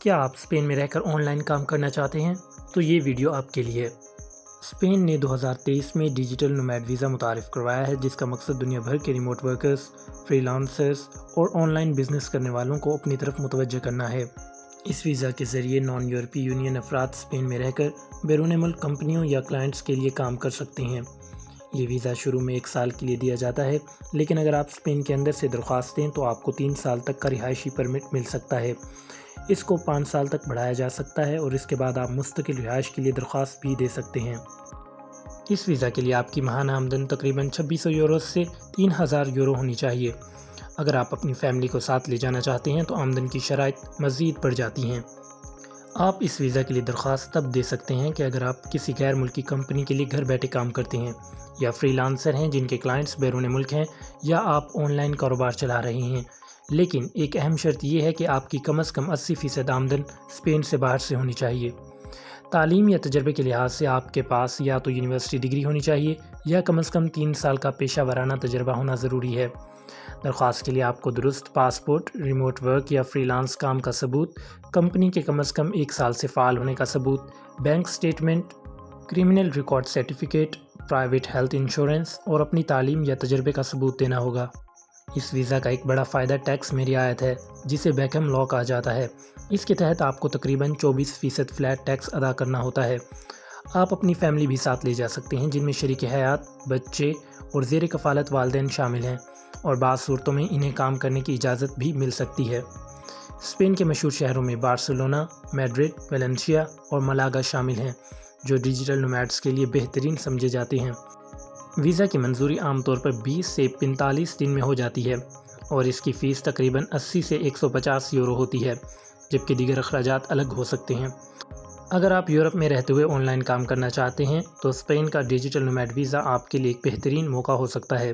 کیا آپ اسپین میں رہ کر آن لائن کام کرنا چاہتے ہیں؟ تو یہ ویڈیو آپ کے لیے۔ اسپین نے 2023 میں ڈیجیٹل نومیڈ ویزا متعارف کروایا ہے، جس کا مقصد دنیا بھر کے ریموٹ ورکرز، فری لانسرز اور آن لائن بزنس کرنے والوں کو اپنی طرف متوجہ کرنا ہے۔ اس ویزا کے ذریعے نان یورپی یونین افراد اسپین میں رہ کر بیرون ملک کمپنیوں یا کلائنٹس کے لیے کام کر سکتے ہیں۔ یہ ویزا شروع میں 1 سال کے لیے دیا جاتا ہے، لیکن اگر آپ اسپین کے اندر سے درخواست دیں تو آپ کو 3 سال تک کا رہائشی پرمٹ مل سکتا ہے۔ اس کو 5 سال تک بڑھایا جا سکتا ہے اور اس کے بعد آپ مستقل رہائش کے لیے درخواست بھی دے سکتے ہیں۔ اس ویزا کے لیے آپ کی ماہانہ آمدن تقریباً 2600 یورو سے 3000 یورو ہونی چاہیے۔ اگر آپ اپنی فیملی کو ساتھ لے جانا چاہتے ہیں تو آمدن کی شرائط مزید بڑھ جاتی ہیں۔ آپ اس ویزا کے لیے درخواست تب دے سکتے ہیں کہ اگر آپ کسی غیر ملکی کمپنی کے لیے گھر بیٹھے کام کرتے ہیں، یا فری لانسر ہیں جن کے کلائنٹس بیرون ملک ہیں، یا آپ آن لائن کاروبار چلا رہے ہیں۔ لیکن ایک اہم شرط یہ ہے کہ آپ کی کم از کم 80% آمدن اسپین سے باہر سے ہونی چاہیے۔ تعلیم یا تجربے کے لحاظ سے آپ کے پاس یا تو یونیورسٹی ڈگری ہونی چاہیے یا کم از کم 3 سال کا پیشہ ورانہ تجربہ ہونا ضروری ہے۔ درخواست کے لیے آپ کو درست پاسپورٹ، ریموٹ ورک یا فری لانس کام کا ثبوت، کمپنی کے کم از کم 1 سال سے فعال ہونے کا ثبوت، bank statement, criminal record certificate, private health insurance اور اپنی تعلیم یا تجربے کا ثبوت دینا ہوگا۔ اس ویزا کا ایک بڑا فائدہ ٹیکس میں رعایت ہے، جسے بیکہم لاء کہا جاتا ہے۔ اس کے تحت آپ کو تقریباً 24% فلیٹ ٹیکس ادا کرنا ہوتا ہے۔ آپ اپنی فیملی بھی ساتھ لے جا سکتے ہیں، جن میں شریک حیات، بچے اور زیر کفالت والدین شامل ہیں، اور بعض صورتوں میں انہیں کام کرنے کی اجازت بھی مل سکتی ہے۔ اسپین کے مشہور شہروں میں بارسلونا، میڈرڈ، ویلنسیا اور ملاگا شامل ہیں، جو ڈیجیٹل نومیڈز کے لیے بہترین سمجھے جاتے ہیں۔ ویزا کی منظوری عام طور پر 20 سے 45 دن میں ہو جاتی ہے، اور اس کی فیس تقریباً 80 سے 150 یورو ہوتی ہے، جبکہ دیگر اخراجات الگ ہو سکتے ہیں۔ اگر آپ یورپ میں رہتے ہوئے آن لائن کام کرنا چاہتے ہیں تو اسپین کا ڈیجیٹل نومیڈ ویزا آپ کے لیے ایک بہترین موقع ہو سکتا ہے۔